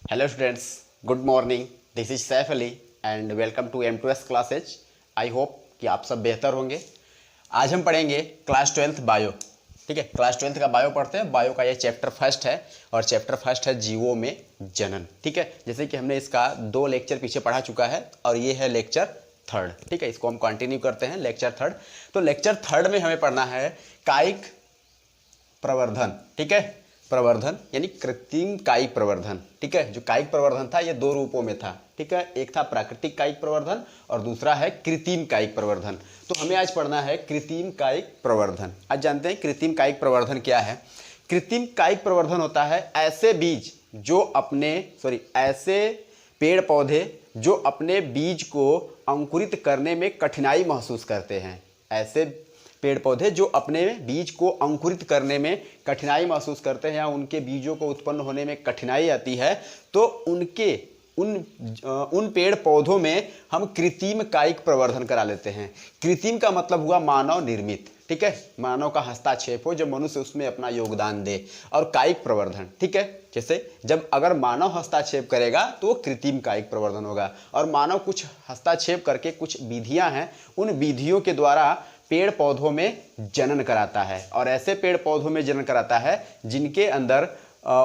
Hello students, good morning. This is Saif Ali and welcome to M2S classes. I hope कि आप सब बेहतर होंगे। आज हम पढ़ेंगे क्लास 12th बायो। ठीक है, क्लास 12th का बायो पढ़ते हैं। बायो का ये चैप्टर फर्स्ट है और चैप्टर फर्स्ट है जीवों में जनन। ठीक है, जैसे कि हमने इसका 2 लेक्चर पीछे पढ़ा चुका है और ये है लेक्चर थर्ड। ठीक है, इसको हम कंटिन्यू करते हैं, लेक्चर थर्ड। तो लेक्चर थर्ड में हमें पढ़ना है कायिक प्रवर्धन। ठीक है, प्रवर्धन यानी कृत्रिम कायिक प्रवर्धन। ठीक है, जो कायिक प्रवर्धन था ये 2 रूपों में था। ठीक है, एक था प्राकृतिक कायिक प्रवर्धन और दूसरा है कृत्रिम कायिक प्रवर्धन। तो हमें आज पढ़ना है कृत्रिम कायिक प्रवर्धन। आज जानते हैं कृत्रिम कायिक प्रवर्धन क्या है। कृत्रिम कायिक प्रवर्धन होता है ऐसे बीज जो ऐसे पेड़ पौधे जो अपने बीज को अंकुरित करने में कठिनाई महसूस करते हैं। ऐसे पेड़ पौधे जो अपने बीज को अंकुरित करने में कठिनाई महसूस करते हैं या उनके बीजों को उत्पन्न होने में कठिनाई आती है, तो उन पेड़ पौधों में हम कृत्रिम कायिक प्रवर्धन करा लेते हैं। कृत्रिम का मतलब हुआ मानव निर्मित। ठीक है, मानव का हस्तक्षेप हो, जब मनुष्य उसमें अपना योगदान दे। और कायिक प्रवर्धन, ठीक है, जैसे जब अगर मानव हस्तक्षेप करेगा तो वो कृत्रिम कायिक प्रवर्धन होगा। और मानव कुछ हस्तक्षेप करके कुछ विधियां हैं, उन विधियों के द्वारा पेड़ पौधों में जनन कराता है। और ऐसे पेड़ पौधों में जनन कराता है जिनके अंदर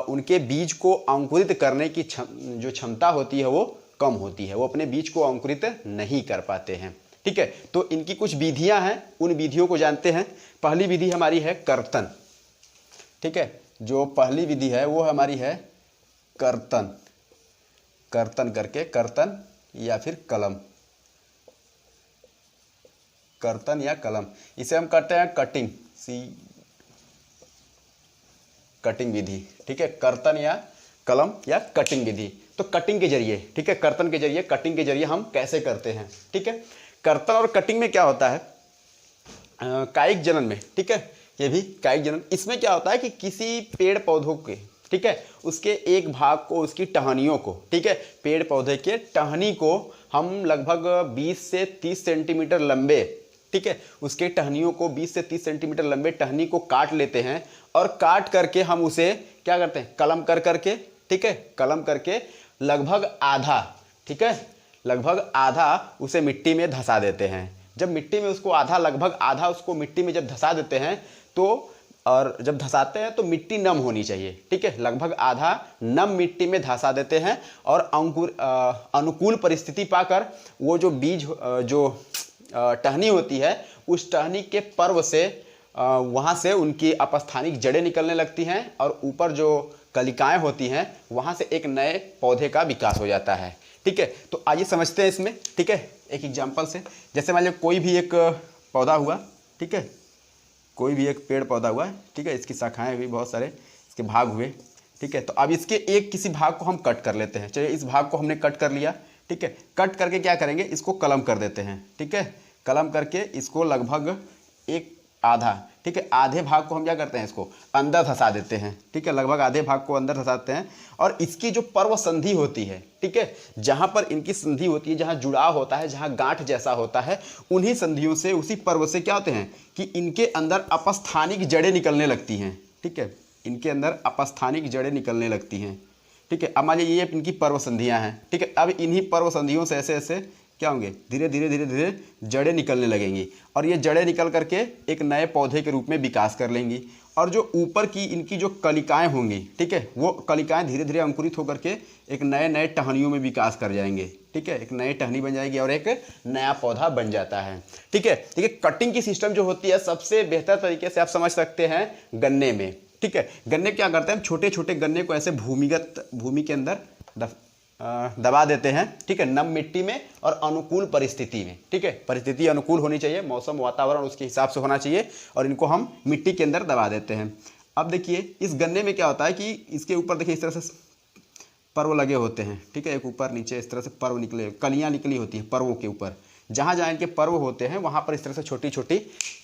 उनके बीज को अंकुरित करने की जो क्षमता होती है वो कम होती है, वो अपने बीज को अंकुरित नहीं कर पाते हैं। ठीक है, तो इनकी कुछ विधियां हैं, उन विधियों को जानते हैं। पहली विधि हमारी है कर्तन। ठीक है, जो पहली विधि है वो हमारी है कर्तन। कर्तन करके, कर्तन या फिर कलम, कर्तन या कलम, इसे हम करते हैं कटिंग, कटिंग विधि। ठीक है, कर्तन या कलम या कटिंग विधि। तो कटिंग के जरिए, ठीक है, कर्तन के जरिए, कटिंग के जरिए हम कैसे करते हैं। ठीक है, कर्तन और कटिंग में क्या होता है, कायिक जनन में, ठीक है, ये भी कायिक जनन। इसमें क्या होता है कि किसी पेड़ पौधों के, ठीक है, उसके एक भाग को, उसकी टहनियों को, ठीक है, पेड़ पौधे के टहनी को हम लगभग 20 से 30 सेंटीमीटर लंबे, ठीक है, उसके टहनियों को 20 से 30 सेंटीमीटर लंबे टहनी को काट लेते हैं और काट करके हम उसे क्या करते हैं, कलम कर करके, ठीक है, कलम करके लगभग आधा, ठीक है, लगभग आधा उसे मिट्टी में धंसा देते हैं। जब मिट्टी में उसको आधा, लगभग आधा उसको मिट्टी में जब धंसा देते हैं तो, और जब धंसाते हैं तो मिट्टी नम होनी चाहिए। ठीक है, लगभग आधा नम मिट्टी में धंसा देते हैं और अनुकूल परिस्थिति पाकर वो जो बीज, जो टहनी होती है, उस टहनी के पर्व से वहाँ से उनकी अपस्थानिक जड़ें निकलने लगती हैं और ऊपर जो कलिकाएं होती हैं वहाँ से एक नए पौधे का विकास हो जाता है। ठीक है, तो आइए समझते हैं इसमें। ठीक है, एक एग्जांपल से, जैसे मान लीजिए कोई भी एक पौधा हुआ, ठीक है, कोई भी एक पेड़ पौधा हुआ, ठीक है, इसकी शाखाएँ हुई, बहुत सारे इसके भाग हुए। ठीक है, तो अब इसके एक किसी भाग को हम कट कर लेते हैं। चलिए, इस भाग को हमने कट कर लिया। ठीक है, कट करके क्या करेंगे, इसको कलम कर देते हैं। ठीक है, कलम करके इसको लगभग एक आधा, ठीक है, आधे भाग को हम क्या करते हैं, इसको अंदर धंसा देते हैं। ठीक है, लगभग आधे भाग को अंदर धंसाते हैं और इसकी जो पर्व संधि होती है, ठीक है, जहाँ पर इनकी संधि होती है, जहाँ जुड़ाव होता है, जहाँ गांठ जैसा होता है, उन्हीं संधियों से, उसी पर्व से क्या होते हैं कि इनके अंदर अपस्थानिक जड़ें निकलने लगती हैं। ठीक है, इनके अंदर अपस्थानिक जड़ें निकलने लगती हैं। ठीक है, अब मान लीजिए ये इनकी पर्व संधियाँ हैं। ठीक है, अब इन्हीं पर्व संधियों से ऐसे ऐसे क्या होंगे, धीरे धीरे धीरे धीरे जड़ें निकलने लगेंगी और ये जड़ें निकल करके एक नए पौधे के रूप में विकास कर लेंगी। और जो ऊपर की इनकी जो कलिकाएं होंगी, ठीक है, वो कलिकाएं धीरे धीरे अंकुरित होकर के एक नए नए टहनियों में विकास कर जाएंगे। ठीक है, एक नई टहनी बन जाएगी और एक नया पौधा बन जाता है। ठीक है, ठीक है, कटिंग की सिस्टम जो होती है सबसे बेहतर तरीके से आप समझ सकते हैं गन्ने में। ठीक है, गन्ने क्या करते हैं, छोटे छोटे गन्ने को ऐसे भूमि के अंदर दबा देते हैं। ठीक है, नम मिट्टी में और अनुकूल परिस्थिति में। ठीक है, परिस्थिति अनुकूल होनी चाहिए, मौसम वातावरण उसके हिसाब से होना चाहिए और इनको हम मिट्टी के अंदर दबा देते हैं। अब देखिए इस गन्ने में क्या होता है कि इसके ऊपर देखिए इस तरह से पर्व लगे होते हैं। ठीक है, एक ऊपर नीचे इस तरह से पर्व निकले, कलियाँ निकली होती हैं पर्वों के ऊपर। जहाँ जहाँ इनके पर्व होते हैं वहाँ पर इस तरह से छोटी छोटी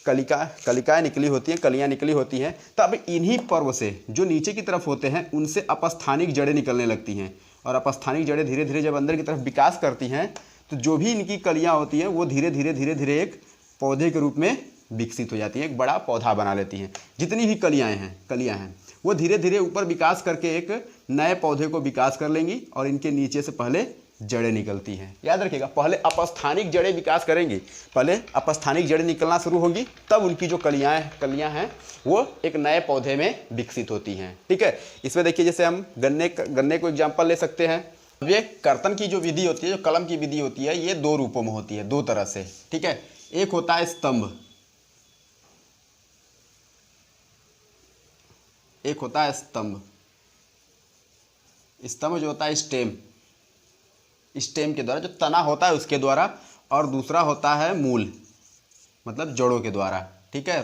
कलिकाएँ निकली होती हैं, कलियाँ निकली होती हैं। तो अब इन्हीं पर्व से जो नीचे की तरफ होते हैं उनसे अपस्थानिक जड़ें निकलने लगती हैं और अपस्थानिक जड़ें धीरे धीरे जब अंदर की तरफ विकास करती हैं तो जो भी इनकी कलियाँ होती हैं वो धीरे धीरे धीरे धीरे एक पौधे के रूप में विकसित हो जाती हैं, एक बड़ा पौधा बना लेती हैं। जितनी भी कलियाँ हैं वो धीरे धीरे ऊपर विकास करके एक नए पौधे को विकास कर लेंगी और इनके नीचे से पहले जड़ें निकलती हैं। याद रखिएगा, पहले अपस्थानिक जड़ें विकास करेंगी, पहले अपस्थानिक जड़ें निकलना शुरू होंगी, तब उनकी जो कलियां हैं वो एक नए पौधे में विकसित होती हैं। ठीक है, इसमें देखिए जैसे हम गन्ने को एग्जाम्पल ले सकते हैं। अब ये कर्तन की जो विधि होती है, जो कलम की विधि होती है, ये दो रूपों में होती है, दो तरह से। ठीक है, एक होता है स्तंभ, एक होता है स्तंभ जो होता है स्टेम के द्वारा, जो तना होता है उसके द्वारा, और दूसरा होता है मूल, मतलब जड़ों के द्वारा। ठीक है,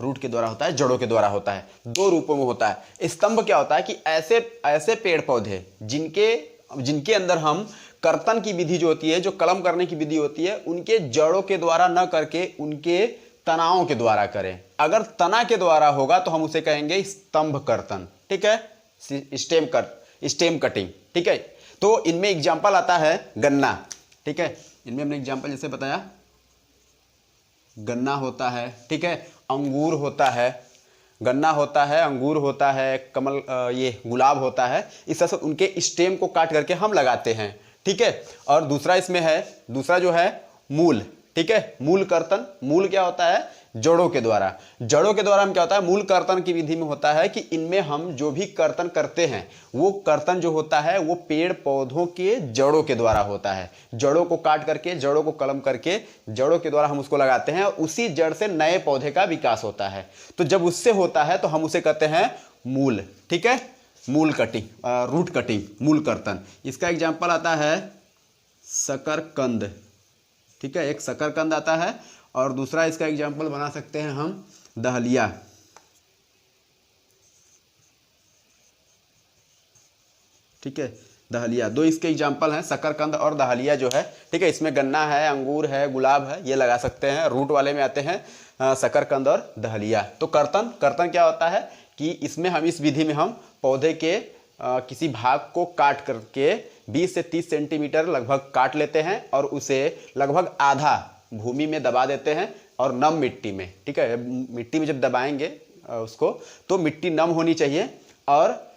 रूट के द्वारा होता है, जड़ों के द्वारा होता है, दो रूपों में होता है। स्तंभ क्या होता है कि ऐसे पेड़ पौधे जिनके अंदर हम कर्तन की विधि जो होती है, जो कलम करने की विधि होती है, उनके जड़ों के द्वारा न करके उनके तनाओं के द्वारा करें। अगर तना के द्वारा होगा तो हम उसे कहेंगे स्तंभ कर्तन। ठीक है, स्टेम कटिंग। ठीक है, तो इनमें एग्जाम्पल आता है गन्ना। ठीक है, इनमें हमने एग्जाम्पल जैसे बताया, गन्ना होता है, ठीक है, अंगूर होता है, गन्ना होता है, अंगूर होता है, ये गुलाब होता है। इस तरह से उनके स्टेम को काट करके हम लगाते हैं। ठीक है, और दूसरा इसमें है, दूसरा जो है मूल। ठीक है, मूल कर्तन, मूल क्या होता है, जड़ों के द्वारा हम क्या होता है, मूल कर्तन की विधि में होता है कि इनमें हम जो भी कर्तन करते हैं वो कर्तन जो होता है वो पेड़ पौधों के जड़ों के द्वारा होता है। जड़ों को काट करके, जड़ों को कलम करके, जड़ों के द्वारा हम उसको लगाते हैं और उसी जड़ से नए पौधे का विकास होता है। तो जब उससे होता है तो हम उसे कहते हैं मूल। ठीक है, मूल कटिंग, रूट कटिंग, मूल कर्तन। इसका एग्जाम्पल आता है शकरकंद। ठीक है, एक शकरकंद आता है, और दूसरा इसका एग्जाम्पल बना सकते हैं हम दहलिया। ठीक है, दहलिया, दो इसके एग्जाम्पल हैं, शकरकंद और दहलिया जो है। ठीक है, इसमें गन्ना है, अंगूर है, गुलाब है, ये लगा सकते हैं। रूट वाले में आते हैं शकरकंद और दहलिया। तो कर्तन क्या होता है कि इसमें हम, इस विधि में हम पौधे के किसी भाग को काट करके 20 से 30 सेंटीमीटर लगभग काट लेते हैं और उसे लगभग आधा भूमि में दबा देते हैं और नम मिट्टी में। ठीक है, मिट्टी में जब दबाएंगे उसको तो मिट्टी नम होनी चाहिए, और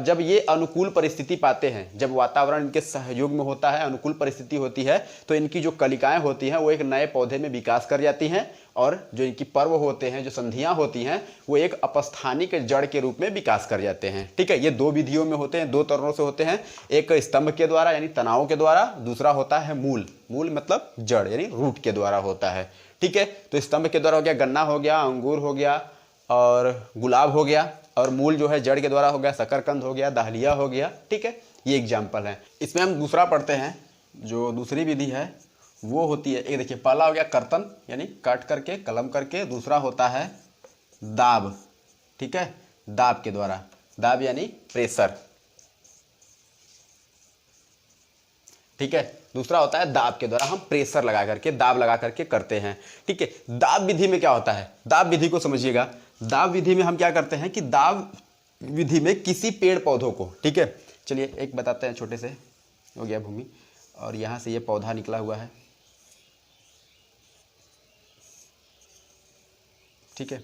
जब ये अनुकूल परिस्थिति पाते हैं, जब वातावरण इनके सहयोग में होता है, अनुकूल परिस्थिति होती है, तो इनकी जो कलिकाएं होती हैं वो एक नए पौधे में विकास कर जाती हैं, और जो इनकी पर्व होते हैं, जो संधियां होती हैं, वो एक अपस्थानिक जड़ के रूप में विकास कर जाते हैं। ठीक है, ये दो विधियों में होते हैं, दो तरह से होते हैं। एक स्तंभ के द्वारा यानी तनावों के द्वारा, दूसरा होता है मूल मतलब जड़ यानी रूट के द्वारा होता है। ठीक है, तो स्तंभ के द्वारा हो गया गन्ना, हो गया अंगूर, हो गया और गुलाब हो गया, और मूल जो है जड़ के द्वारा हो गया शकरकंद हो गया, दहलिया हो गया। ठीक है, ये एग्जाम्पल है। इसमें हम दूसरा पढ़ते हैं, जो दूसरी विधि है वो होती है, एक देखिए, पहला हो गया कर्तन यानी काट करके, कलम करके, दूसरा होता है दाब। ठीक है, दाब के द्वारा, दाब यानी प्रेशर। ठीक है, दूसरा होता है दाब के द्वारा, हम प्रेशर लगा करके, दाब लगा करके करते हैं। ठीक है, दाब विधि में क्या होता है, दाब विधि को समझिएगा। दाब विधि में हम क्या करते हैं कि दाब विधि में किसी पेड़ पौधों को, ठीक है, चलिए एक बताते हैं, छोटे से हो गया भूमि, और यहाँ से ये पौधा निकला हुआ है। ठीक है,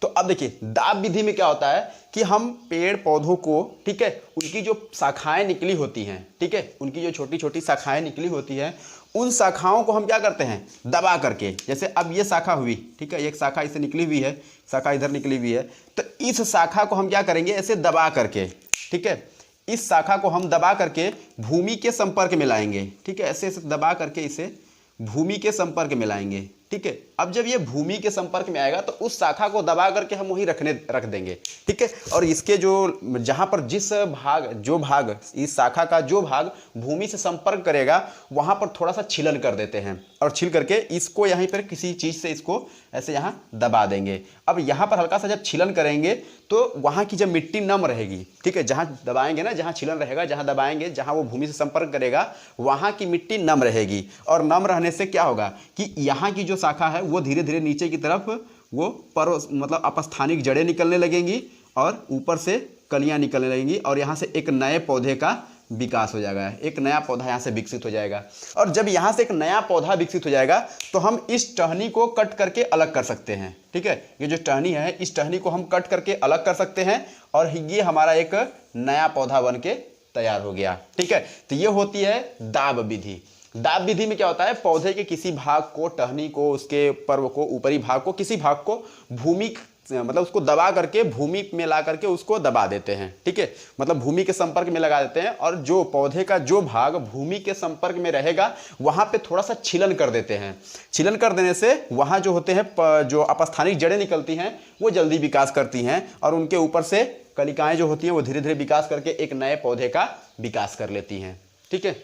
तो अब देखिए दाब विधि में क्या होता है कि हम पेड़ पौधों को, ठीक है, उनकी जो शाखाएं निकली होती हैं, ठीक है, उनकी जो छोटी छोटी शाखाएं निकली होती हैं, उन शाखाओं को हम क्या करते हैं, दबा करके। जैसे अब ये शाखा हुई, ठीक है, एक शाखा इससे निकली हुई है, शाखा इधर निकली हुई है, तो इस शाखा को हम क्या करेंगे, ऐसे दबा करके, ठीक है, इस शाखा को हम दबा करके भूमि के संपर्क में लाएंगे। ठीक है, ऐसे ऐसे दबा करके इसे भूमि के संपर्क में लाएंगे। ठीक है, अब जब ये भूमि के संपर्क में आएगा तो उस शाखा को दबा करके हम वहीं रख देंगे। ठीक है, और इसके जो जहां पर जो भाग इस शाखा का जो भाग भूमि से संपर्क करेगा वहां पर थोड़ा सा छिलन कर देते हैं, और छिल करके इसको यहीं पर किसी चीज से इसको ऐसे यहां दबा देंगे। अब यहां पर हल्का सा जब छिलन करेंगे तो वहां की जब मिट्टी नम रहेगी, ठीक है, जहां दबाएंगे ना, जहां छिलन रहेगा, जहां दबाएंगे, जहां वो भूमि से संपर्क करेगा, वहां की मिट्टी नम रहेगी, और नम रहने से क्या होगा कि यहाँ की जो शाखा है वो धीरे धीरे नीचे की तरफ वो मतलब अपस्थानिक जड़ें निकलने लगेंगी, और ऊपर से कलियां निकलने लगेंगी, और यहाँ से एक नए पौधे का विकास हो जाएगा, एक नया पौधा यहाँ से विकसित हो जाएगा। और जब यहाँ से एक नया पौधा विकसित हो जाएगा तो हम इस टहनी को कट करके अलग कर सकते हैं, ठीक है। ये जो टहनी है, इस टहनी को हम कट करके अलग कर सकते हैं और ये हमारा एक नया पौधा बन के तैयार हो गया, ठीक है। तो ये होती है दाब विधि। दाब विधि में क्या होता है, पौधे के किसी भाग को, टहनी को, उसके पर्व को, ऊपरी भाग को, किसी भाग को भूमि मतलब उसको दबा करके भूमि में ला करके उसको दबा देते हैं, ठीक है। मतलब भूमि के संपर्क में लगा देते हैं और जो पौधे का जो भाग भूमि के संपर्क में रहेगा वहां पे थोड़ा सा छिलन कर देते हैं। छिलन कर देने से वहां जो होते हैं, जो अपस्थानिक जड़ें निकलती हैं वो जल्दी विकास करती हैं और उनके ऊपर से कलिकाएं जो होती हैं वो धीरे धीरे विकास करके एक नए पौधे का विकास कर लेती हैं, ठीक है।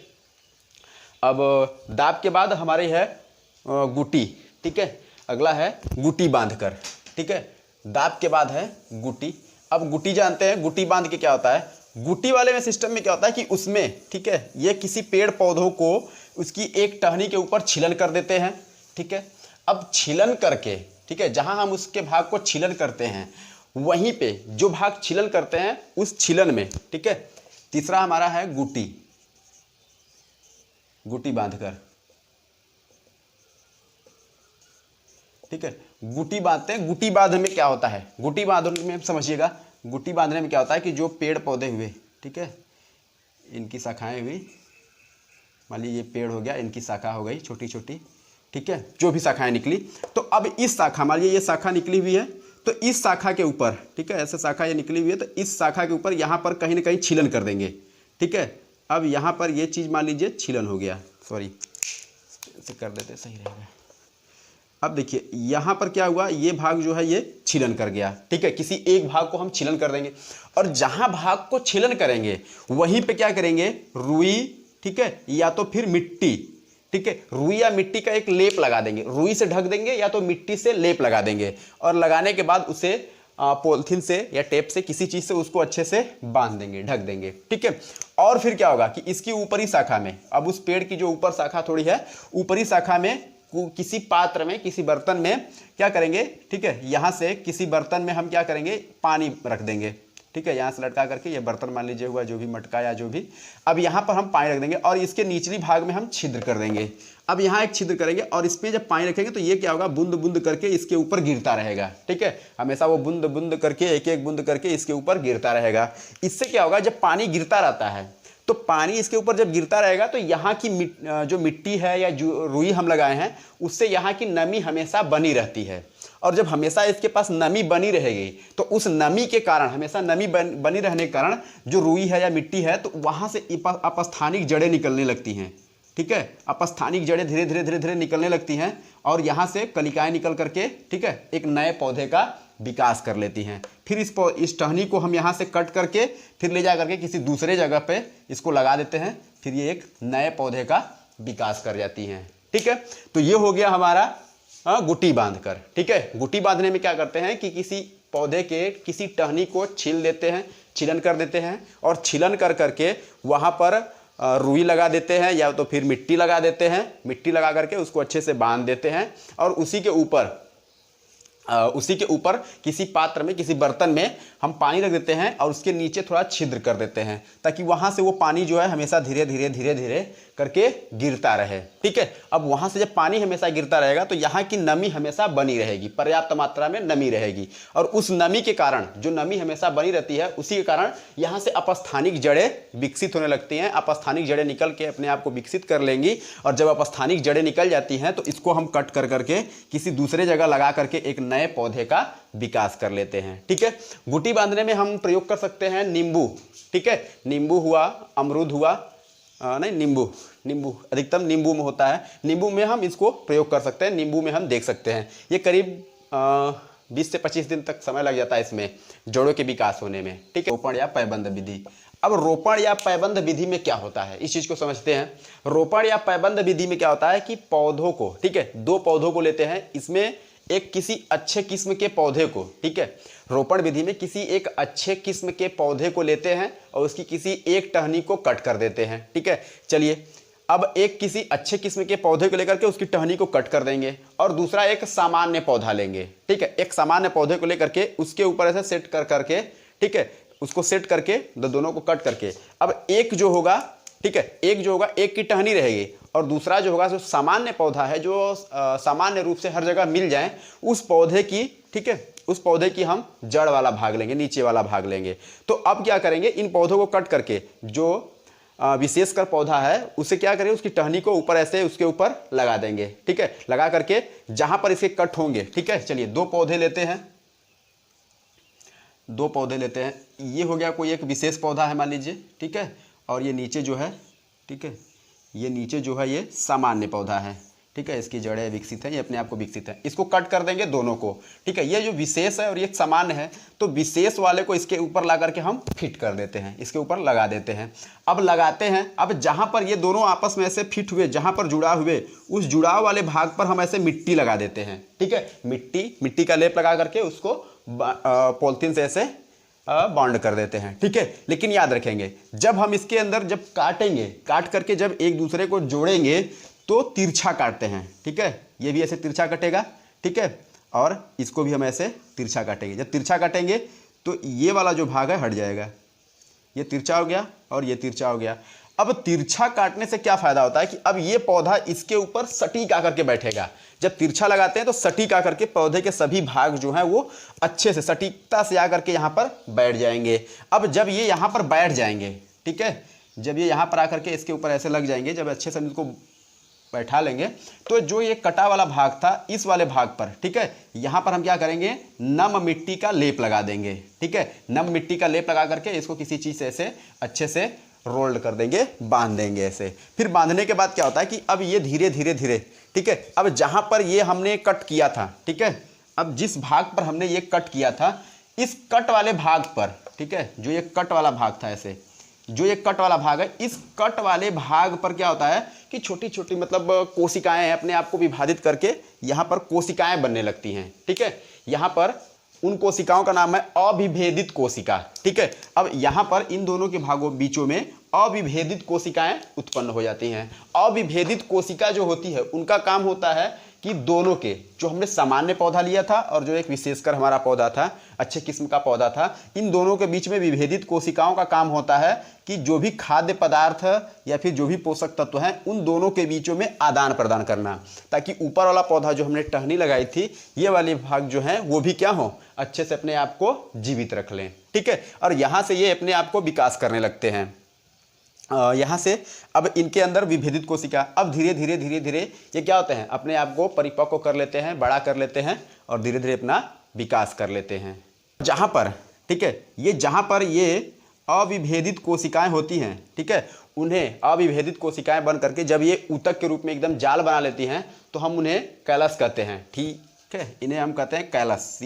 अब दाब के बाद हमारी है गुटी, ठीक है। अगला है गुटी बांधकर, ठीक है। दाब के बाद है गुटी। अब गुटी जानते हैं, गुटी बांध के क्या होता है, गुटी वाले में सिस्टम में क्या होता है कि उसमें, ठीक है, ये किसी पेड़ पौधों को उसकी एक टहनी के ऊपर छिलन कर देते हैं, ठीक है। अब छिलन करके, ठीक है, जहां हम उसके भाग को छिलन करते हैं वहीं पे जो भाग छिलन करते हैं उस छिलन में, ठीक है। तीसरा हमारा है गुटी, गुटी बांधकर, ठीक है। गुटी बांधते हैं। गुटी बांधने में क्या होता है, गुटी बांधने में समझिएगा, गुटी बांधने में क्या होता है कि जो पेड़ पौधे हुए, ठीक है, इनकी शाखाएं हुई, मान लीजिए ये पेड़ हो गया, इनकी शाखा हो गई छोटी छोटी, ठीक है, जो भी शाखाएं निकली, तो अब इस शाखा, मान लीजिए ये शाखा निकली हुई है, तो इस शाखा के ऊपर, ठीक है, ऐसे शाखा ये निकली हुई है, तो इस शाखा के ऊपर यहाँ पर कहीं ना कहीं छिलन कर देंगे, ठीक है। अब यहाँ पर ये चीज़ मान लीजिए छिलन हो गया, सॉरी ऐसे कर देते सही रहेगा। अब देखिए यहाँ पर क्या हुआ, ये भाग जो है ये छिलन कर गया, ठीक है। किसी एक भाग को हम छिलन कर देंगे और जहाँ भाग को छिलन करेंगे वहीं पे क्या करेंगे, रुई, ठीक है, या तो फिर मिट्टी, ठीक है, रुई या मिट्टी का एक लेप लगा देंगे, रुई से ढक देंगे या तो मिट्टी से लेप लगा देंगे और लगाने के बाद उसे पॉलिथीन से या टेप से किसी चीज़ से उसको अच्छे से बांध देंगे, ढक देंगे, ठीक है। और फिर क्या होगा कि इसकी ऊपरी शाखा में, अब उस पेड़ की जो ऊपर शाखा थोड़ी है, ऊपरी शाखा में किसी पात्र में, किसी बर्तन में क्या करेंगे, ठीक है, यहाँ से किसी बर्तन में हम क्या करेंगे, पानी रख देंगे, ठीक है। यहाँ से लटका करके ये बर्तन मान लीजिए हुआ, जो भी मटका या जो भी, अब यहाँ पर हम पानी रख देंगे और इसके निचली भाग में हम छिद्र कर देंगे। अब यहाँ एक छिद्र करेंगे और इसमें जब पानी रखेंगे तो ये क्या होगा, बूंद बूंद करके इसके ऊपर गिरता रहेगा, ठीक है। हमेशा वो बूंद बूंद करके, एक एक बूंद करके इसके ऊपर गिरता रहेगा। इससे क्या होगा, जब पानी गिरता रहता है तो पानी इसके ऊपर जब गिरता रहेगा तो यहाँ की जो मिट्टी है या जो रुई हम लगाए हैं उससे यहाँ की नमी हमेशा बनी रहती है। और जब हमेशा इसके पास नमी बनी रहेगी तो उस नमी के कारण, हमेशा नमी बनी रहने के कारण जो रुई है या मिट्टी है तो वहाँ से अपस्थानिक जड़ें निकलने लगती हैं, ठीक है। अपस्थानिक जड़ें धीरे धीरे धीरे धीरे निकलने लगती हैं और यहाँ से कलिकाएँ निकल करके, ठीक है, एक नए पौधे का विकास कर लेती हैं। फिर इस टहनी को हम यहाँ से कट करके फिर ले जा करके किसी दूसरे जगह पे इसको लगा देते हैं, फिर ये एक नए पौधे का विकास कर जाती हैं, ठीक है। तो ये हो गया हमारा गुटी बांधकर, ठीक है। गुटी बांधने में क्या करते हैं कि किसी पौधे के किसी टहनी को छील देते हैं, छिलन कर देते हैं और छिलन कर करके वहाँ पर रुई लगा देते हैं या तो फिर मिट्टी लगा देते हैं, मिट्टी लगा करके उसको अच्छे से बांध देते हैं और उसी के ऊपर किसी पात्र में, किसी बर्तन में हम पानी रख देते हैं और उसके नीचे थोड़ा छिद्र कर देते हैं ताकि वहाँ से वो पानी जो है हमेशा धीरे धीरे धीरे धीरे करके गिरता रहे, ठीक है। अब वहाँ से जब पानी हमेशा गिरता रहेगा तो यहाँ की नमी हमेशा बनी रहेगी, पर्याप्त मात्रा में नमी रहेगी और उस नमी के कारण, जो नमी हमेशा बनी रहती है उसी के कारण यहाँ से अपस्थानिक जड़ें विकसित होने लगती हैं। अपस्थानिक जड़ें निकल के अपने आप को विकसित कर लेंगी और जब अपस्थानिक जड़ें निकल जाती हैं तो इसको हम कट कर करके किसी दूसरे जगह लगा करके एक नए पौधे का विकास कर लेते हैं, ठीक है। गुटी बांधने में हम प्रयोग कर सकते हैं नींबू, ठीक है। नींबू हुआ, अमरूद हुआ, नहीं नींबू अधिकतम नींबू में होता है, नींबू में हम इसको प्रयोग कर सकते हैं, नींबू में हम देख सकते हैं। ये करीब 20 से 25 दिन तक समय लग जाता है इसमें जड़ों के विकास होने में, ठीक है। रोपण या पैबंद विधि। अब रोपण या पैबंद विधि में क्या होता है, इस चीज को समझते हैं। रोपण या पैबंद विधि में क्या होता है कि पौधों को, ठीक है, दो पौधों को लेते हैं, इसमें एक किसी अच्छे किस्म के पौधे को, ठीक है, रोपण विधि में किसी एक अच्छे किस्म के पौधे को लेते हैं और उसकी किसी एक टहनी को कट कर देते हैं, ठीक है। चलिए, अब एक किसी अच्छे किस्म के पौधे को लेकर के उसकी टहनी को कट कर देंगे और दूसरा एक सामान्य पौधा लेंगे, ठीक है। एक सामान्य पौधे को लेकर के उसके ऊपर ऐसे सेट कर करके, ठीक है, उसको सेट करके दोनों को कट करके अब एक जो होगा, ठीक है, एक जो होगा एक की टहनी रहेगी और दूसरा जो होगा जो सामान्य पौधा है, जो सामान्य रूप से हर जगह मिल जाए, उस पौधे की, ठीक है, उस पौधे की हम जड़ वाला भाग लेंगे, नीचे वाला भाग लेंगे। तो अब क्या करेंगे, इन पौधों को कट करके जो विशेषकर पौधा है उसे क्या करें, उसकी टहनी को ऊपर ऐसे उसके ऊपर लगा देंगे, ठीक है, लगा करके जहां पर इसके कट होंगे, ठीक है। चलिए दो पौधे लेते हैं, दो पौधे लेते हैं। ये हो गया कोई एक विशेष पौधा है मान लीजिए, ठीक है, और ये नीचे जो है, ठीक है, ये नीचे जो है ये सामान्य पौधा है, ठीक है, इसकी जड़ें विकसित है, ये अपने आप को विकसित है। इसको कट कर देंगे दोनों को, ठीक है। ये जो विशेष है और ये सामान्य है, तो विशेष वाले को इसके ऊपर ला करके हम फिट कर देते हैं, इसके ऊपर लगा देते हैं। अब लगाते हैं, अब जहाँ पर ये दोनों आपस में ऐसे फिट हुए, जहाँ पर जुड़ा हुए, उस जुड़ाव वाले भाग पर हम ऐसे मिट्टी लगा देते हैं, ठीक है। मिट्टी का लेप लगा करके उसको पॉलिथीन से ऐसे बॉन्ड कर देते हैं, ठीक है। लेकिन याद रखेंगे, जब हम इसके अंदर जब काटेंगे, काट करके जब एक दूसरे को जोड़ेंगे तो तिरछा काटते हैं, ठीक है। ये भी ऐसे तिरछा कटेगा, ठीक है, और इसको भी हम ऐसे तिरछा काटेंगे। जब तिरछा काटेंगे तो ये वाला जो भाग है हट जाएगा, ये तिरछा हो गया और ये तिरछा हो गया। अब तिरछा काटने से क्या फायदा होता है कि अब ये पौधा इसके ऊपर सटीक आकर के बैठेगा। जब तिरछा लगाते हैं तो सटीक आकर के पौधे के सभी भाग जो हैं वो अच्छे से सटीकता से आकर के यहाँ पर बैठ जाएंगे। अब जब ये यहाँ पर बैठ जाएंगे, ठीक है, जब ये यहाँ पर आकर के इसके ऊपर ऐसे लग जाएंगे, जब अच्छे से हम इसको बैठा लेंगे, तो जो ये कटा वाला भाग था, इस वाले भाग पर, ठीक है, यहाँ पर हम क्या करेंगे, नम मिट्टी का लेप लगा देंगे, ठीक है। नम मिट्टी का लेप लगा करके इसको किसी चीज़ से ऐसे अच्छे से रोल्ड कर देंगे, बांध देंगे ऐसे। फिर बांधने के बाद क्या होता है कि अब ये धीरे धीरे धीरे, ठीक है, अब जहाँ पर ये हमने कट किया था, ठीक है, अब जिस भाग पर हमने ये कट किया था, इस कट वाले भाग पर, ठीक है, जो ये कट वाला भाग था ऐसे, जो ये कट वाला भाग है, इस कट वाले भाग पर क्या होता है कि छोटी छोटी मतलब कोशिकाएं अपने आप को विभाजित करके यहाँ पर कोशिकाएं बनने लगती हैं, ठीक है। यहाँ पर उन कोशिकाओं का नाम है अविभेदित कोशिका, ठीक है। अब यहाँ पर इन दोनों के भागों बीचों में अविभेदित कोशिकाएं उत्पन्न हो जाती हैं। अविभेदित कोशिका जो होती है उनका काम होता है कि दोनों के, जो हमने सामान्य पौधा लिया था और जो एक विशेषकर हमारा पौधा था, अच्छे किस्म का पौधा था, इन दोनों के बीच में विभेदित कोशिकाओं का काम होता है कि जो भी खाद्य पदार्थ या फिर जो भी पोषक तत्व हैं उन दोनों के बीचों में आदान प्रदान करना, ताकि ऊपर वाला पौधा जो हमने टहनी लगाई थी, ये वाले भाग जो हैं वो भी क्या हो, अच्छे से अपने आप को जीवित रख लें, ठीक है। और यहाँ से ये अपने आप को विकास करने लगते हैं। यहाँ से अब इनके अंदर विभेदित कोशिका अब धीरे धीरे धीरे धीरे ये क्या होते हैं, अपने आप को परिपक्व कर लेते हैं, बड़ा कर लेते हैं और धीरे धीरे अपना विकास कर लेते हैं। जहाँ पर, ठीक है, ये जहाँ पर ये अविभेदित कोशिकाएं होती हैं, ठीक है, उन्हें अविभेदित कोशिकाएं बन करके जब ये ऊतक के रूप में एकदम जाल बना लेती हैं तो हम उन्हें कैलस कहते हैं, ठीक है। इन्हें हम कहते हैं कैलस,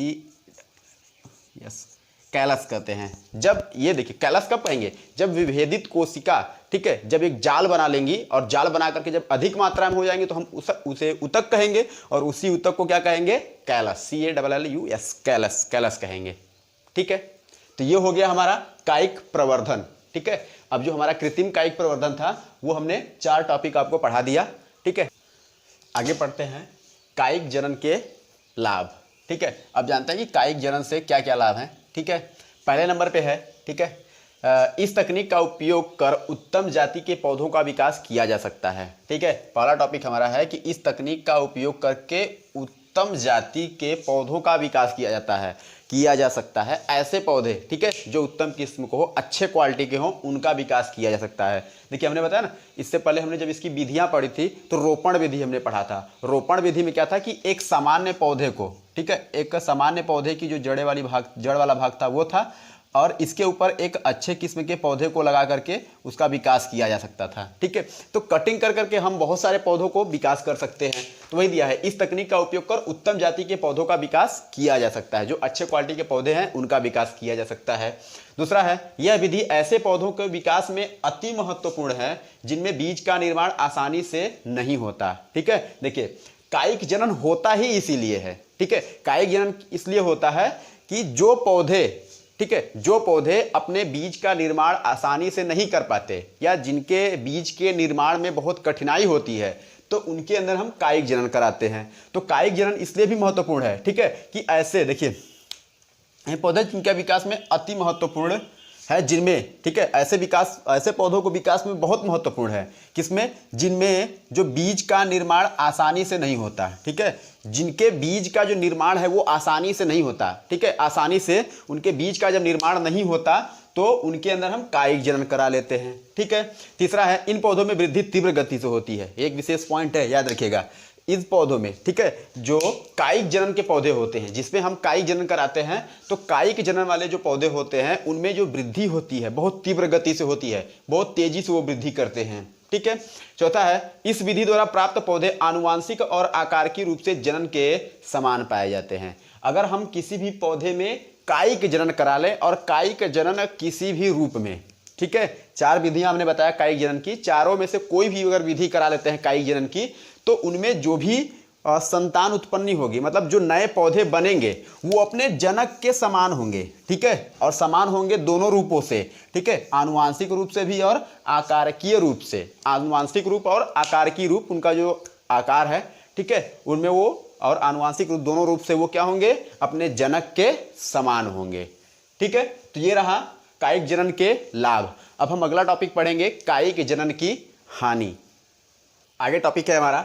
यस, कैलस कहते हैं। जब ये देखिए कैलस कब कहेंगे, जब विभेदित कोशिका, ठीक है, जब एक जाल बना लेंगी और जाल बना करके जब अधिक मात्रा में हो जाएंगे तो हम उसे ऊतक कहेंगे और उसी ऊतक को क्या कहेंगे, कैलस, CALLUS, कैलस, कैलस कहेंगे, ठीक है। तो ये हो गया हमारा कायिक प्रवर्धन, ठीक है। अब जो हमारा कृत्रिम कायिक प्रवर्धन था वो हमने 4 टॉपिक आपको पढ़ा दिया, ठीक है। आगे पढ़ते हैं कायिक जनन के लाभ, ठीक है। अब जानते हैं कि कायिक जनन से क्या क्या लाभ हैं, ठीक है। पहले नंबर पे है, ठीक है, इस तकनीक का उपयोग कर उत्तम जाति के पौधों का विकास किया जा सकता है, ठीक है। पहला टॉपिक हमारा है कि इस तकनीक का उपयोग करके उत्तम जाति के पौधों का विकास किया जा सकता है। ऐसे पौधे, ठीक है, जो उत्तम किस्म को हो, अच्छे क्वालिटी के हों, उनका विकास किया जा सकता है। देखिए हमने बताया ना, इससे पहले हमने जब इसकी विधियां पढ़ी थी तो रोपण विधि हमने पढ़ा था। रोपण विधि में क्या था कि एक सामान्य पौधे को, ठीक है, एक सामान्य पौधे की जो जड़ वाला भाग था वो था और इसके ऊपर एक अच्छे किस्म के पौधे को लगा करके उसका विकास किया जा सकता था, ठीक है। तो कटिंग कर करके हम बहुत सारे पौधों को विकास कर सकते हैं। तो वही दिया है, इस तकनीक का उपयोग कर उत्तम जाति के पौधों का विकास किया जा सकता है। जो अच्छे क्वालिटी के पौधे हैं उनका विकास किया जा सकता है। दूसरा है, यह विधि ऐसे पौधों के विकास में अति महत्वपूर्ण है जिनमें बीज का निर्माण आसानी से नहीं होता, ठीक है। देखिए कायिक जनन होता ही इसीलिए है, ठीक है। कायिक जनन इसलिए होता है कि जो पौधे, ठीक है, जो पौधे अपने बीज का निर्माण आसानी से नहीं कर पाते या जिनके बीज के निर्माण में बहुत कठिनाई होती है, तो उनके अंदर हम कायिक जनन कराते हैं। तो कायिक जनन इसलिए भी महत्वपूर्ण है, ठीक है, कि ऐसे देखिए ये पौधे जिनके विकास में अति महत्वपूर्ण है जिनमें, ठीक है, ऐसे पौधों को विकास में बहुत महत्वपूर्ण है, किसमें, जिनमें जो बीज का निर्माण आसानी से नहीं होता, ठीक है, जिनके बीज का जो निर्माण है वो आसानी से नहीं होता, ठीक है, आसानी से उनके बीज का जब निर्माण नहीं होता तो उनके अंदर हम कायिक जनन करा लेते हैं, ठीक है। तीसरा है, इन पौधों में वृद्धि तीव्र गति से होती है, एक विशेष पॉइंट है, याद रखिएगा, इस पौधों में, ठीक है, जो कायिक जनन के पौधे होते हैं, जिसमें हम कायिक जनन कराते हैं, तो कायिक जनन वाले जो पौधे होते हैं उनमें जो वृद्धि होती है बहुत तीव्र गति से होती है, बहुत तेजी से वो वृद्धि करते हैं, ठीक है। चौथा है, इस विधि द्वारा प्राप्त पौधे आनुवांशिक और आकारकी रूप से जनन के समान पाए जाते हैं। अगर हम किसी भी पौधे में कायिक जनन करा लें, और कायिक जनन किसी भी रूप में, ठीक है, 4 विधियां हमने बताया कायिक जनन की, चारों में से कोई भी अगर विधि करा लेते हैं कायिक जनन की, तो उनमें जो भी संतान उत्पन्नी होगी, मतलब जो नए पौधे बनेंगे वो अपने जनक के समान होंगे, ठीक है, और समान होंगे दोनों रूपों से, ठीक है, आनुवांशिक रूप से भी और आकारकीय रूप से। आनुवांशिक रूप और आकारकीय रूप, उनका जो आकार है, ठीक है, उनमें वो, और आनुवांशिक रूप, दोनों रूप से वो क्या होंगे, अपने जनक के समान होंगे, ठीक है। तो ये रहा कायिक जनन के लाभ। अब हम अगला टॉपिक पढ़ेंगे, कायिक जनन की हानि। आगे टॉपिक है हमारा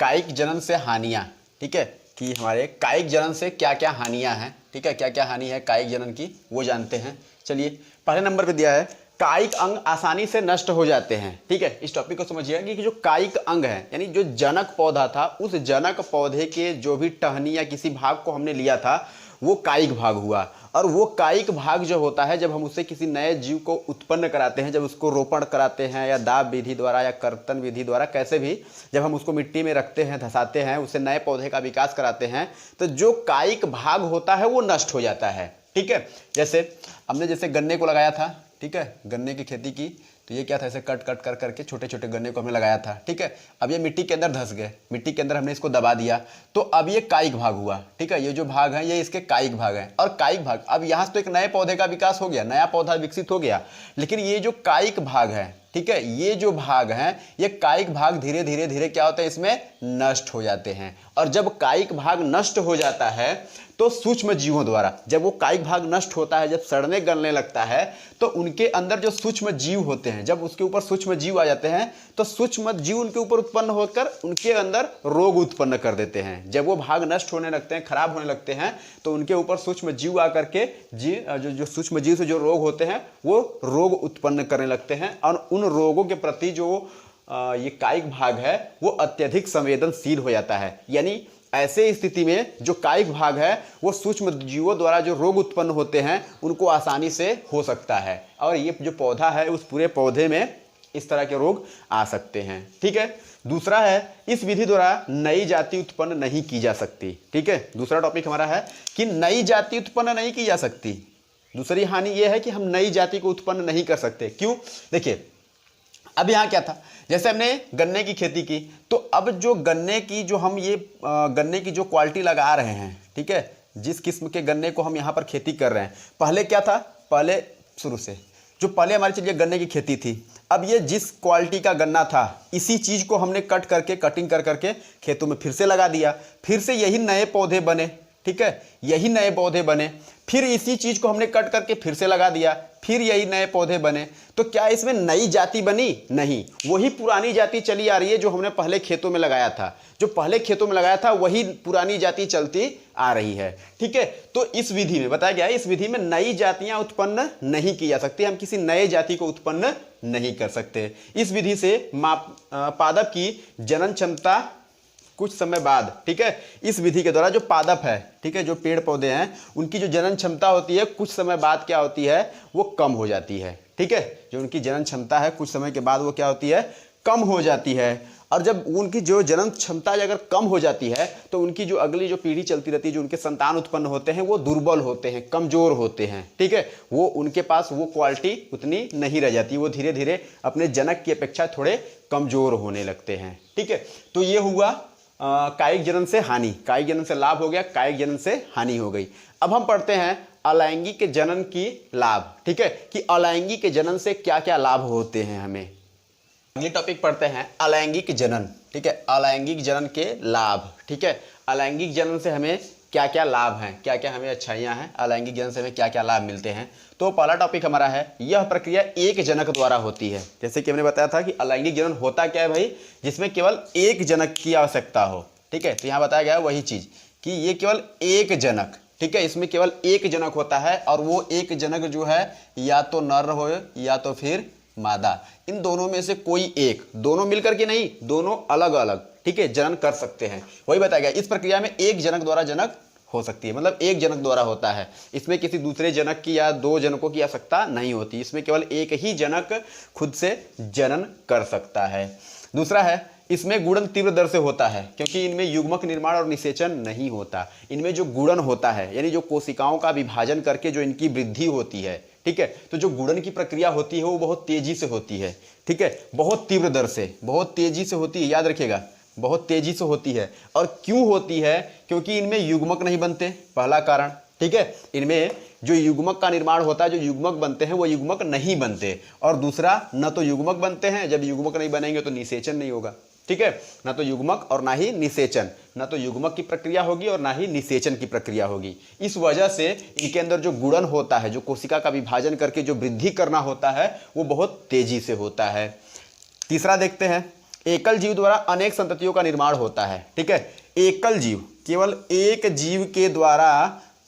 कायिक जनन से हानियां, ठीक है, कि हमारे कायिक जनन से क्या क्या हानियां हैं, ठीक है, क्या क्या हानि है कायिक जनन की, वो जानते हैं। चलिए, पहले नंबर पे दिया है, कायिक अंग आसानी से नष्ट हो जाते हैं, ठीक है। इस टॉपिक को समझिएगा कि जो कायिक अंग है, यानी जो जनक पौधा था, उस जनक पौधे के जो भी टहनी या किसी भाग को हमने लिया था वो कायिक भाग हुआ, और वो कायिक भाग जो होता है, जब हम उससे किसी नए जीव को उत्पन्न कराते हैं, जब उसको रोपण कराते हैं या दाब विधि द्वारा या कर्तन विधि द्वारा, कैसे भी, जब हम उसको मिट्टी में रखते हैं, धंसाते हैं, उससे नए पौधे का विकास कराते हैं, तो जो कायिक भाग होता है वो नष्ट हो जाता है, ठीक है। जैसे हमने जैसे गन्ने को लगाया था, ठीक है, गन्ने की खेती की, तो ये क्या था, ऐसे कट कट कर करके छोटे छोटे गन्ने को हमने लगाया था, ठीक है। अब ये मिट्टी के अंदर धंस गए, मिट्टी के अंदर हमने इसको दबा दिया, तो अब ये कायिक भाग हुआ, ठीक है, ये जो भाग है ये इसके कायिक भाग हैं। और कायिक भाग, अब यहाँ से तो एक नए पौधे का विकास हो गया, नया पौधा विकसित हो गया, लेकिन ये जो कायिक भाग है, ठीक है, ये जो भाग हैं, ये कायिक भाग धीरे धीरे धीरे क्या होता है, इसमें नष्ट हो जाते हैं। और जब कायिक भाग नष्ट हो जाता है तो सूक्ष्म जीवों द्वारा, जब वो कायिक भाग नष्ट होता है, जब सड़ने गलने लगता है, तो उनके अंदर जो सूक्ष्म जीव होते हैं, जब उसके ऊपर सूक्ष्म जीव आ जाते हैं, तो सूक्ष्म जीव उनके ऊपर उत्पन्न होकर उनके अंदर रोग उत्पन्न कर देते हैं। जब वो भाग नष्ट होने लगते हैं, खराब होने लगते हैं, तो उनके ऊपर सूक्ष्म जीव आकर के जो सूक्ष्म जीव से जो रोग होते हैं वो रोग उत्पन्न करने लगते हैं, और उन रोगों के प्रति जो ये कायिक भाग है वो अत्यधिक संवेदनशील हो जाता है। यानी ऐसे स्थिति में जो कायिक भाग है वो सूक्ष्म जीवों द्वारा जो रोग उत्पन्न होते हैं उनको आसानी से हो सकता है, और ये जो पौधा है उस पूरे पौधे में इस तरह के रोग आ सकते हैं, ठीक है। दूसरा है, इस विधि द्वारा नई जाति उत्पन्न नहीं की जा सकती, ठीक है। दूसरा टॉपिक हमारा है कि नई जाति उत्पन्न नहीं की जा सकती। दूसरी हानि यह है कि हम नई जाति को उत्पन्न नहीं कर सकते। क्यों? देखिए, अब यहाँ क्या था, जैसे हमने गन्ने की खेती की, तो अब जो गन्ने की जो हम ये गन्ने की जो क्वालिटी लगा रहे हैं, ठीक है, जिस किस्म के गन्ने को हम यहाँ पर खेती कर रहे हैं, पहले क्या था, पहले शुरू से जो पहले हमारी चलिए गन्ने की खेती थी, अब ये जिस क्वालिटी का गन्ना था, इसी चीज़ को हमने कट करके कटिंग कर करके खेतों में फिर से लगा दिया, फिर से यही नए पौधे बने, ठीक है, यही नए पौधे बने, फिर इसी चीज़ को हमने कट करके फिर से लगा दिया, फिर यही नए पौधे बने। तो क्या इसमें नई जाति बनी? नहीं, वही पुरानी जाति चली आ रही है जो हमने पहले खेतों में लगाया था, जो पहले खेतों में लगाया था वही पुरानी जाति चलती आ रही है, ठीक है। तो इस विधि में बताया गया है, इस विधि में नई जातियां उत्पन्न नहीं की जा सकती, हम किसी नए जाति को उत्पन्न नहीं कर सकते। इस विधि से पादप की जनन क्षमता कुछ समय बाद, ठीक है, इस विधि के द्वारा जो पादप है, ठीक है, जो पेड़ पौधे हैं, उनकी जो जनन क्षमता होती है कुछ समय बाद क्या होती है, वो कम हो जाती है, ठीक है। जो उनकी जनन क्षमता है कुछ समय के बाद वो क्या होती है, कम हो जाती है। और जब उनकी जो जनन क्षमता अगर कम हो जाती है तो उनकी जो अगली जो पीढ़ी चलती रहती है, जो उनके संतान उत्पन्न होते हैं, वो दुर्बल होते हैं, कमजोर होते हैं, ठीक है, वो उनके पास वो क्वालिटी उतनी नहीं रह जाती, वो धीरे धीरे अपने जनक की अपेक्षा थोड़े कमजोर होने लगते हैं, ठीक है। तो ये हुआ कायिक जनन से हानि, कायिक जनन से लाभ हो गया, कायिक जनन से हानि हो गई। अब हम पढ़ते हैं अलैंगिक जनन की लाभ, ठीक है, कि अलैंगिक जनन से क्या क्या लाभ होते हैं हमें। अगली टॉपिक पढ़ते हैं अलैंगिक जनन, ठीक है, अलैंगिक जनन के लाभ, ठीक है। अलैंगिक जनन से हमें क्या क्या लाभ हैं, क्या क्या हमें अच्छाइयाँ हैं, अलैंगिक जनन से हमें क्या क्या लाभ मिलते हैं। तो पहला टॉपिक हमारा है, यह प्रक्रिया एक जनक द्वारा होती है। जैसे कि हमने बताया था कि अलैंगिक जनन होता क्या है भाई, जिसमें केवल एक जनक की आवश्यकता हो। ठीक है, तो यहाँ बताया गया है वही चीज़ कि ये केवल एक जनक, ठीक है, इसमें केवल एक जनक होता है और वो एक जनक जो है या तो नर हो या तो फिर मादा, इन दोनों में से कोई एक, दोनों मिलकर के नहीं, दोनों अलग अलग, ठीक है, जनन कर सकते हैं। वही बताया गया इस प्रक्रिया में एक जनक द्वारा जनक हो सकती है, मतलब एक जनक द्वारा होता है। इसमें किसी दूसरे जनक की या दो जनकों की आवश्यकता नहीं होती, इसमें केवल एक ही जनक खुद से जनन कर सकता है। दूसरा है, इसमें गुणन तीव्र दर से होता है, क्योंकि इनमें युग्मक निर्माण और निषेचन नहीं होता। इनमें जो गुणन होता है, यानी जो कोशिकाओं का विभाजन करके जो इनकी वृद्धि होती है, ठीक है, तो जो गुणन की प्रक्रिया होती है वो बहुत तेजी से होती है, ठीक है, बहुत तीव्र दर से, बहुत तेजी से होती है, याद रखिएगा, बहुत तेजी से होती है। और क्यों होती है, क्योंकि इनमें युग्मक नहीं बनते, पहला कारण, ठीक है, इनमें जो युग्मक का निर्माण होता है, जो युग्मक बनते हैं वो युग्मक नहीं बनते। और दूसरा, न तो युग्मक बनते हैं, जब युग्मक नहीं बनेंगे तो निषेचन नहीं होगा, ठीक है, ना तो युग्मक और ना ही निषेचन, ना तो युग्मक की प्रक्रिया होगी और ना ही निषेचन की प्रक्रिया होगी। इस वजह से इनके अंदर जो गुणन होता है, जो कोशिका का विभाजन करके जो वृद्धि करना होता है, वो बहुत तेजी से होता है। तीसरा देखते हैं, एकल जीव द्वारा अनेक संततियों का निर्माण होता है, ठीक है, एकल जीव, केवल एक जीव के द्वारा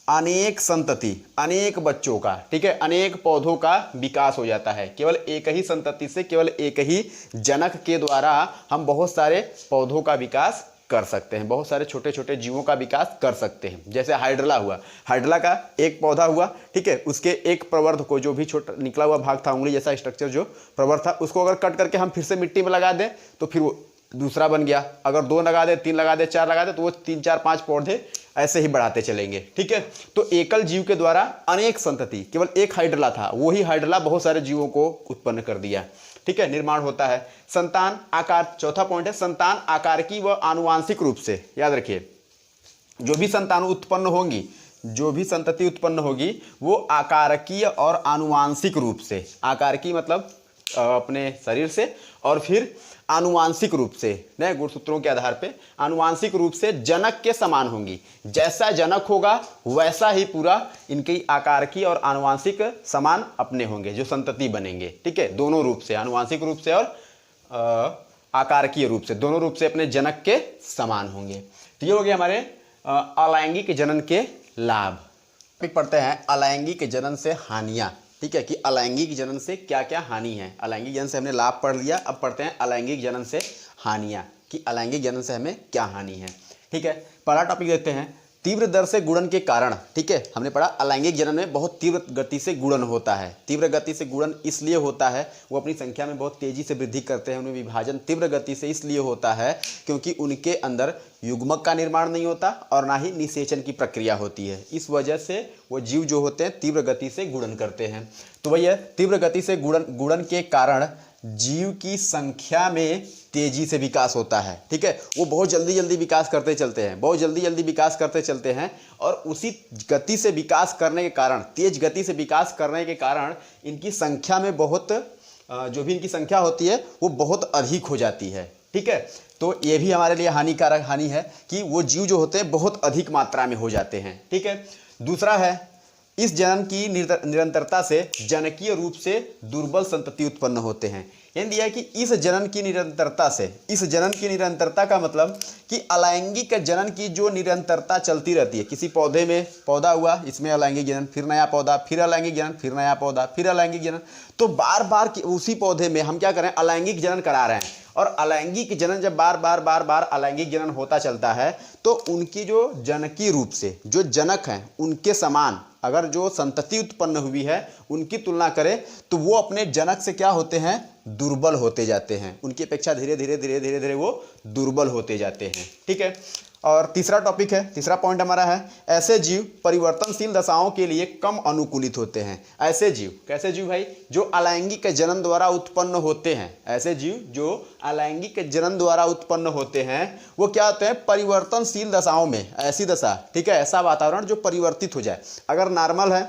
अनेक संतति, अनेक बच्चों का, ठीक है, अनेक पौधों का विकास हो जाता है। केवल एक ही संतति से, केवल एक ही जनक के द्वारा हम बहुत सारे पौधों का विकास कर सकते हैं, बहुत सारे छोटे छोटे जीवों का विकास कर सकते हैं। जैसे हाइड्रला हुआ, हाइड्रला का एक पौधा हुआ, ठीक है, उसके एक प्रवर्ध को, जो भी छोटा निकला हुआ भाग था, उंगली जैसा स्ट्रक्चर जो प्रवर्ध था, उसको अगर कट करके हम फिर से मिट्टी में लगा दें तो फिर वो दूसरा बन गया। अगर 2 लगा दे, 3 लगा दे, 4 लगा दे, तो वो 3, 4, 5 पौधे ऐसे ही बढ़ाते चलेंगे, ठीक है। तो एकल जीव के द्वारा अनेक संतति, केवल एक हाइड्रला था, वही हाइड्रला बहुत सारे जीवों को उत्पन्न कर दिया, ठीक है, निर्माण होता है। संतान आकार, चौथा पॉइंट है, संतान आकारकी व आनुवांशिक रूप से, याद रखिए, जो भी संतान उत्पन्न होंगी, जो भी संतति उत्पन्न होगी, वो आकारकीय और आनुवांशिक रूप से, आकारकी मतलब अपने शरीर से, और फिर आनुवांशिक रूप से, नए गुणसूत्रों के आधार पे आनुवांशिक रूप से जनक के समान होंगी। जैसा जनक होगा वैसा ही पूरा इनकी आकारकी और आनुवांशिक समान अपने होंगे, जो संतति बनेंगे, ठीक है, दोनों रूप से, आनुवांशिक रूप से और आकारकीय रूप से, दोनों रूप से अपने जनक के समान होंगे। तो ये हो गए हमारे अलैंगिक जनन के लाभ। फिर पढ़ते हैं अलैंगिक जनन से हानियाँ, ठीक है, कि अलैंगिक जनन से क्या क्या हानि है। अलैंगिक जनन से हमने लाभ पढ़ लिया, अब पढ़ते हैं अलैंगिक जनन से हानियाँ, कि अलैंगिक जनन से हमें क्या हानि है, ठीक है। पहला टॉपिक देखते हैं, तीव्र दर से गुणन के कारण, ठीक है, हमने पढ़ा अलैंगिक जनन में बहुत तीव्र गति से गुणन होता है। तीव्र गति से गुणन इसलिए होता है, वो अपनी संख्या में बहुत तेजी से वृद्धि करते हैं, उनमें विभाजन तीव्र गति से इसलिए होता है क्योंकि उनके अंदर युग्मक का निर्माण नहीं होता और ना ही निषेचन की प्रक्रिया होती है। इस वजह से वो जीव जो होते हैं तीव्र गति से गुणन करते हैं। तो भैया तीव्र गति से गुणन के कारण जीव की संख्या में तेजी से विकास होता है, ठीक है, वो बहुत जल्दी जल्दी विकास करते चलते हैं, बहुत जल्दी जल्दी विकास करते चलते हैं, और उसी गति से विकास करने के कारण, तेज गति से विकास करने के कारण इनकी संख्या में बहुत, जो भी इनकी संख्या होती है वो बहुत अधिक हो जाती है, ठीक है। तो ये भी हमारे लिए हानिकारक हानि है कि वो जीव जो होते हैं बहुत अधिक मात्रा में हो जाते हैं, ठीक है। दूसरा है, इस जनन की निरंतरता से जनकीय रूप से दुर्बल संतति उत्पन्न होते हैं। यानी दिया है कि इस जनन की निरंतरता से, इस जनन की निरंतरता का मतलब कि अलैंगिक जनन की जो निरंतरता चलती रहती है, किसी पौधे में पौधा हुआ, इसमें अलैंगिक जनन, फिर नया पौधा, फिर अलैंगिक जनन, फिर नया पौधा, फिर अलैंगिक जनन, तो बार बार उसी पौधे में हम क्या करें, अलैंगिक जनन करा रहे हैं। और अलैंगिक जनन जब बार बार अलैंगिक जनन होता चलता है, तो उनकी जो जनकी रूप से जो जनक हैं उनके समान अगर जो संतति उत्पन्न हुई है उनकी तुलना करें तो वो अपने जनक से क्या होते हैं, दुर्बल होते जाते हैं, उनकी अपेक्षा धीरे धीरे वो दुर्बल होते जाते हैं, ठीक है। और तीसरा टॉपिक है, तीसरा पॉइंट हमारा है, ऐसे जीव परिवर्तनशील दशाओं के लिए कम अनुकूलित होते हैं। ऐसे जीव, कैसे जीव भाई, जो अलैंगिक जनन द्वारा उत्पन्न होते हैं, ऐसे जीव जो अलैंगिक जनन द्वारा उत्पन्न होते हैं वो क्या होते हैं, परिवर्तनशील दशाओं में, ऐसी दशा, ठीक है, ऐसा वातावरण जो परिवर्तित हो जाए। अगर नॉर्मल है,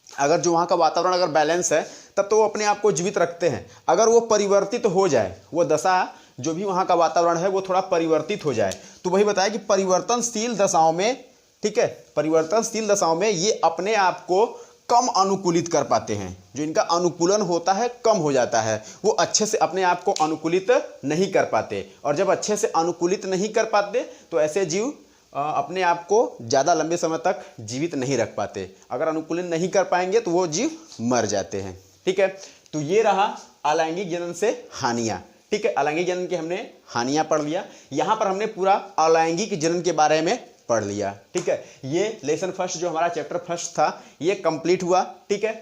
अगर जो वहाँ का वातावरण अगर बैलेंस है तब तो वो अपने आप को जीवित रखते हैं। अगर वो परिवर्तित हो जाए, वो दशा जो भी वहाँ का वातावरण है वो थोड़ा परिवर्तित हो जाए, तो वही बताया कि परिवर्तनशील दशाओं में ठीक है, परिवर्तनशील दशाओं में ये अपने आप को कम अनुकूलित कर पाते हैं, जो इनका अनुकूलन होता है कम हो जाता है, वो अच्छे से अपने आप को अनुकूलित नहीं कर पाते। और जब अच्छे से अनुकूलित नहीं कर पाते तो ऐसे जीव अपने आप को ज़्यादा लंबे समय तक जीवित नहीं रख पाते। अगर अनुकूलन नहीं कर पाएंगे तो वो जीव मर जाते हैं। ठीक है, तो ये रहा अलैंगिक जनन से हानियाँ। ठीक है, अलैंगिक जनन की हमने हानियाँ पढ़ लिया। यहाँ पर हमने पूरा अलैंगिक जनन के बारे में पढ़ लिया। ठीक है, ये लेसन फर्स्ट जो हमारा चैप्टर फर्स्ट था ये कंप्लीट हुआ। ठीक है,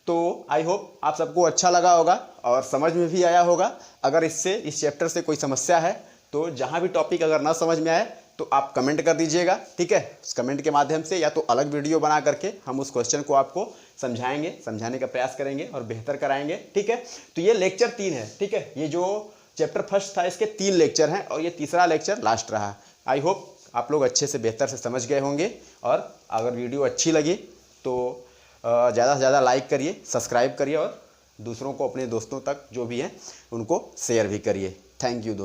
तो आई होप आप सबको अच्छा लगा होगा और समझ में भी आया होगा। अगर इस चैप्टर से कोई समस्या है तो जहाँ भी टॉपिक अगर ना समझ में आए तो आप कमेंट कर दीजिएगा। ठीक है, उस कमेंट के माध्यम से या तो अलग वीडियो बना करके हम उस क्वेश्चन को आपको समझाने का प्रयास करेंगे और बेहतर कराएंगे। ठीक है, तो ये लेक्चर 3 है। ठीक है, ये जो चैप्टर फर्स्ट था इसके 3 लेक्चर हैं और ये तीसरा लेक्चर लास्ट रहा। आई होप आप लोग अच्छे से बेहतर से समझ गए होंगे। और अगर वीडियो अच्छी लगी तो ज़्यादा से ज़्यादा लाइक करिए, सब्सक्राइब करिए और दूसरों को, अपने दोस्तों तक जो भी हैं उनको शेयर भी करिए। थैंक यू दोस्तों।